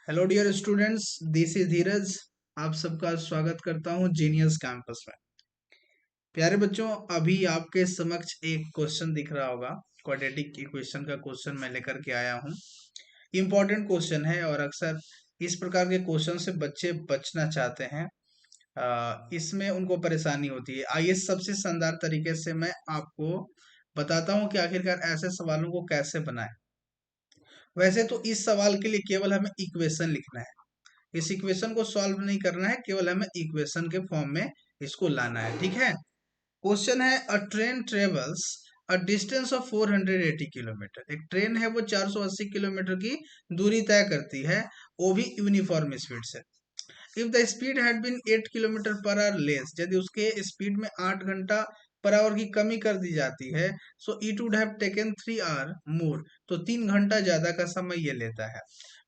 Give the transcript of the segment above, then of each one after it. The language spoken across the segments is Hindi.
Hello dear students, this is Dheeraj. आप सबका स्वागत करता हूं जीनियस कैंपस में। प्यारे बच्चों, अभी आपके समक्ष एक क्वेश्चन दिख रहा होगा। क्वाड्रेटिक इक्वेशन का क्वेश्चन मैं लेकर के आया हूं। इम्पोर्टेंट क्वेश्चन है और अक्सर इस प्रकार के क्वेश्चन से बच्चे बचना चाहते हैं। इसमें उनको परेशानी होती है। आइए सबसे शानदार तरीके से मैं आपको बताता हूँ कि आखिरकार ऐसे सवालों को कैसे बनाएं। वैसे तो इस सवाल के लिए केवल हमें इक्वेशन लिखना है। इस इक्वेशन को सॉल्व नहीं करना है, केवल हमें इक्वेशन के फॉर्म में इसको लाना है। ठीक है। क्वेश्चन है, अ train travels a distance of 480 kilometre. एक ट्रेन है, वो 480 किलोमीटर की दूरी तय करती है, वो भी यूनिफॉर्म स्पीड से। If the speed had been 8 kilometre पर आवर लेस, यदि उसके स्पीड में 8 घंटा पर आवर की कमी कर दी जाती है, so it would have taken 3 hour more, तो 3 घंटा ज्यादा का समय ये लेता है।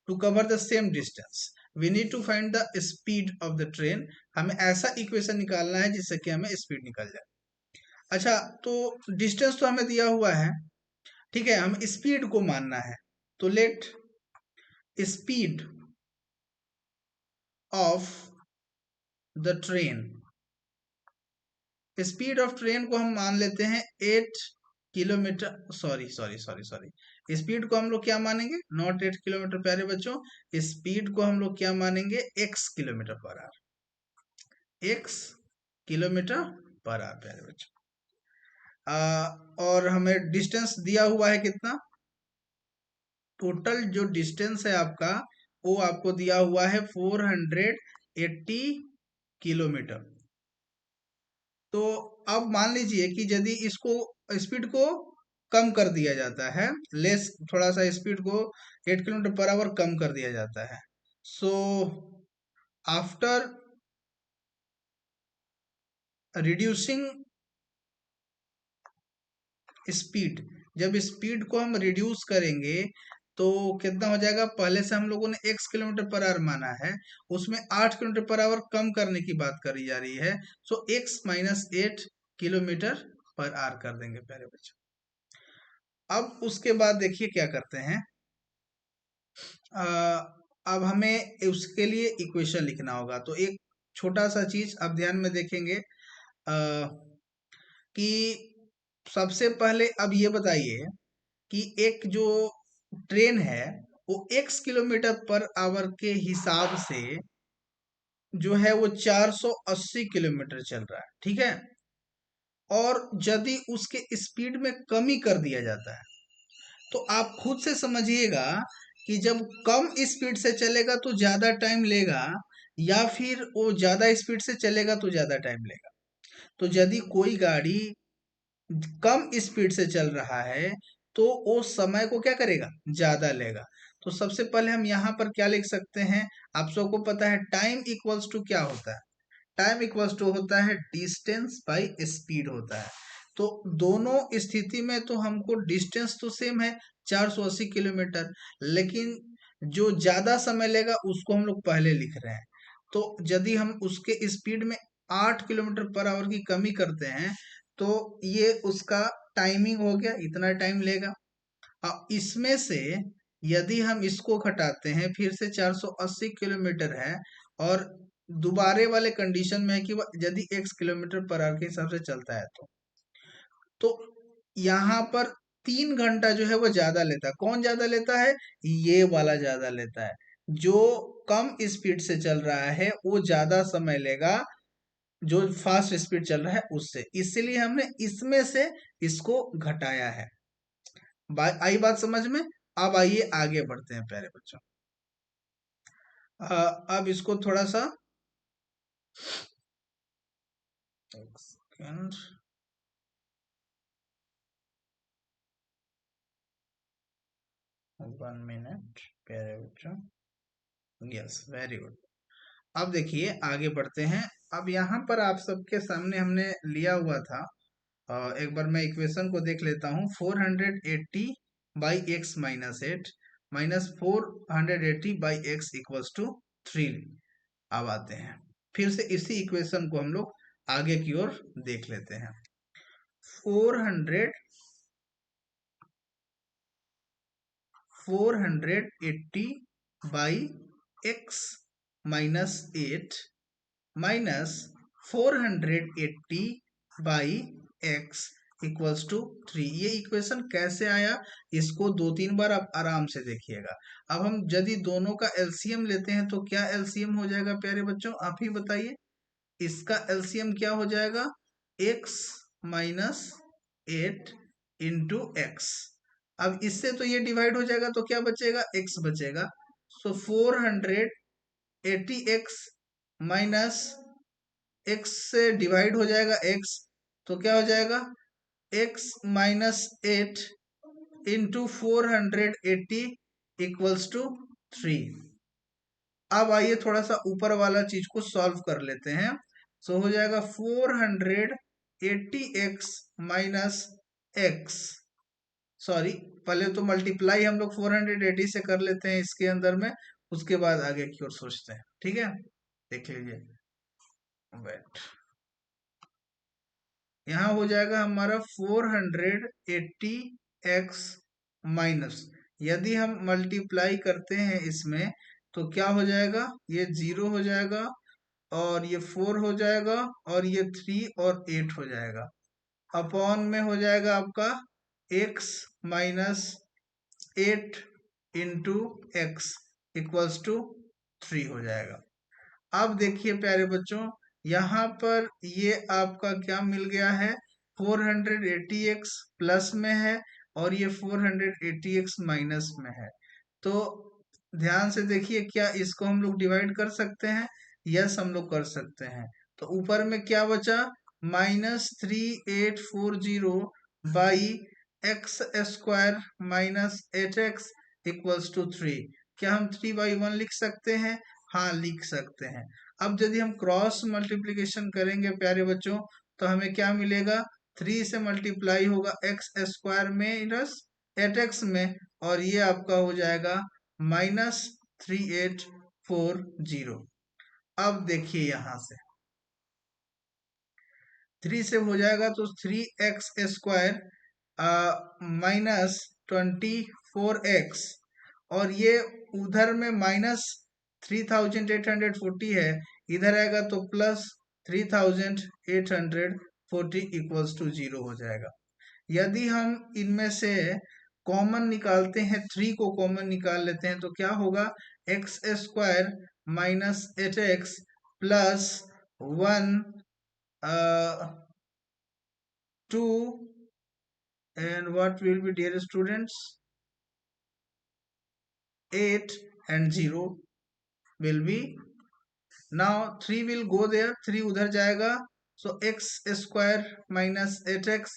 To cover the same distance we need to find the speed of the train. हमें ऐसा इक्वेशन निकालना है जिससे कि हमें स्पीड निकल जाए। अच्छा, तो डिस्टेंस तो हमें दिया हुआ है, ठीक है, हम स्पीड को मानना है। तो let speed of the train, speed of train को हम मान लेते हैं 8 kilometre. Sorry sorry sorry sorry, speed को हम लोग क्या मानेंगे? नॉट 8 किलोमीटर प्यारे बच्चों, स्पीड को हम लोग क्या मानेंगे? x किलोमीटर पर आवर, x किलोमीटर पर आवर प्यारे बच्चों। और हमें डिस्टेंस दिया हुआ है कितना? टोटल जो डिस्टेंस है आपका, वो आपको दिया हुआ है 480 किलोमीटर। तो अब मान लीजिए कि यदि इसको स्पीड को कम कर दिया जाता है, लेस, थोड़ा सा स्पीड को 8 किलोमीटर पर आवर कम कर दिया जाता है, सो आफ्टर रिड्यूसिंग स्पीड, जब स्पीड को हम रिड्यूस करेंगे तो कितना हो जाएगा? पहले से हम लोगों ने x किलोमीटर पर आवर माना है, उसमें 8 किलोमीटर पर आवर कम करने की बात करी जा रही है, सो x माइनस 8 किलोमीटर पर आवर कर देंगे प्यारे बच्चों। अब उसके बाद देखिए क्या करते हैं। अ, अब हमें उसके लिए इक्वेशन लिखना होगा। तो एक छोटा सा चीज अब ध्यान में देखेंगे, कि सबसे पहले अब ये बताइए कि एक जो ट्रेन है, वो x किलोमीटर पर आवर के हिसाब से जो है वो 480 किलोमीटर चल रहा है, ठीक है। और यदि उसके स्पीड में कमी कर दिया जाता है, तो आप खुद से समझिएगा कि जब कम स्पीड से चलेगा तो ज्यादा टाइम लेगा, या फिर वो ज्यादा स्पीड से चलेगा तो ज्यादा टाइम लेगा। तो यदि कोई गाड़ी कम स्पीड से चल रहा है तो वो समय को क्या करेगा? ज्यादा लेगा। तो सबसे पहले हम यहाँ पर क्या लिख सकते हैं? आप सबको पता है टाइम इक्वल्स टू क्या होता है? टाइम इक्वल्स टू होता है डिस्टेंस बाय स्पीड होता है। तो दोनों स्थिति में तो हमको डिस्टेंस तो सेम है, 480 किलोमीटर, लेकिन जो ज्यादा समय लेगा उसको हम लोग पहले लिख रहे हैं। तो यदि हम उसके स्पीड में 8 किलोमीटर पर आवर की कमी करते हैं, तो ये उसका टाइमिंग हो गया, इतना टाइम लेगा। अब इसमें से यदि हम इसको घटाते हैं, फिर से 480 किलोमीटर है, और दोबारे वाले कंडीशन में है कि वह यदि x किलोमीटर पर आवर के हिसाब से चलता है, तो यहाँ पर 3 घंटा जो है वो ज्यादा लेता है। कौन ज्यादा लेता है? ये वाला ज्यादा लेता है। जो कम स्पीड से चल रहा है वो ज्यादा समय लेगा, जो फास्ट स्पीड चल रहा है उससे, इसलिए हमने इसमें से इसको घटाया है। आई बात समझ में? अब आइए आगे बढ़ते हैं प्यारे बच्चों। अब इसको थोड़ा सा, एक सेकंड, 1 मिनट प्यारे बच्चों। Yes, very good. अब देखिए आगे बढ़ते हैं। अब यहाँ पर आप सबके सामने हमने लिया हुआ था, एक बार मैं इक्वेशन को देख लेता हूँ। 480 by x minus 8 minus 480 by x equals to 3। अब आते हैं फिर से इसी इक्वेशन को हम लोग आगे की ओर देख लेते हैं। 480 by x minus 8 minus 480 by x equals to 3। ये इक्वेशन कैसे आया, इसको 2-3 बार आप आराम से देखिएगा। अब हम यदि दोनों का एलसीएम लेते हैं तो क्या एलसीएम हो जाएगा प्यारे बच्चों, आप ही बताइए। इसका एलसीएम क्या हो जाएगा, x माइनस 8 इंटू एक्स। अब इससे तो ये डिवाइड हो जाएगा तो क्या बचेगा, x बचेगा। सो 480x माइनस x से डिवाइड हो जाएगा x, तो क्या हो जाएगा x minus 8 into 480 equals to 3। अब आइए थोड़ा सा ऊपर वाला चीज को सॉल्व कर लेते हैं। सो हो जाएगा 480x माइनस एक्स, सॉरी पहले तो मल्टीप्लाई हम लोग 480 से कर लेते हैं इसके अंदर में, उसके बाद आगे की ओर सोचते हैं, ठीक है। देख लीजिए, वेट, यहाँ हो जाएगा हमारा 480x माइनस, यदि हम मल्टीप्लाई करते हैं इसमें तो क्या हो जाएगा, ये 0 हो जाएगा और ये 4 हो जाएगा और ये 3 और 8 हो जाएगा। अपॉन में हो जाएगा आपका x minus 8 into x equals to 3 हो जाएगा। अब देखिए प्यारे बच्चों, यहाँ पर ये आपका क्या मिल गया है, 480x प्लस में है और ये 480x माइनस में है। तो ध्यान से देखिए, क्या इसको हम लोग डिवाइड कर सकते हैं, यस हम लोग कर सकते हैं। तो ऊपर में क्या बचा, -3840 by x square minus 8x equals to 3। क्या हम 3/1 लिख सकते हैं, हाँ लिख सकते हैं। अब यदि हम क्रॉस मल्टीप्लीकेशन करेंगे प्यारे बच्चों तो हमें क्या मिलेगा, 3 से मल्टीप्लाई होगा एक्स स्क्वायर में प्लस 8x में, और ये आपका हो जाएगा -3840। अब देखिए यहाँ से 3 से हो जाएगा तो 3x स्क्वायर -24x, और ये उधर में -3840 है, इधर आएगा तो +3840 इक्वल्स टू 0 हो जाएगा। यदि हम इनमें से कॉमन निकालते हैं, 3 को कॉमन निकाल लेते हैं तो क्या होगा, x square minus 8x plus 1 2 and what will be, dear students, 8 and 0 will be, now 3 will go there, 3 उधर जाएगा, so x square minus 8x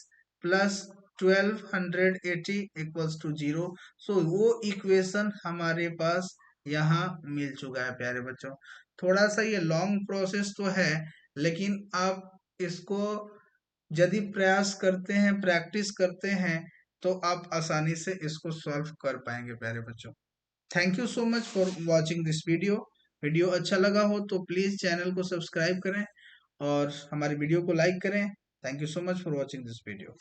plus 1280 equals to 0। so वो इक्वेशन हमारे पास यहाँ मिल चुका है प्यारे बच्चों। थोड़ा सा ये लॉन्ग प्रोसेस तो है, लेकिन आप इसको यदि प्रयास करते हैं, प्रैक्टिस करते हैं, तो आप आसानी से इसको सॉल्व कर पाएंगे प्यारे बच्चों। Thank you so much for watching this video. Video अच्छा लगा हो तो प्लीज़ चैनल को सब्सक्राइब करें और हमारी वीडियो को लाइक करें। Thank you so much for watching this video.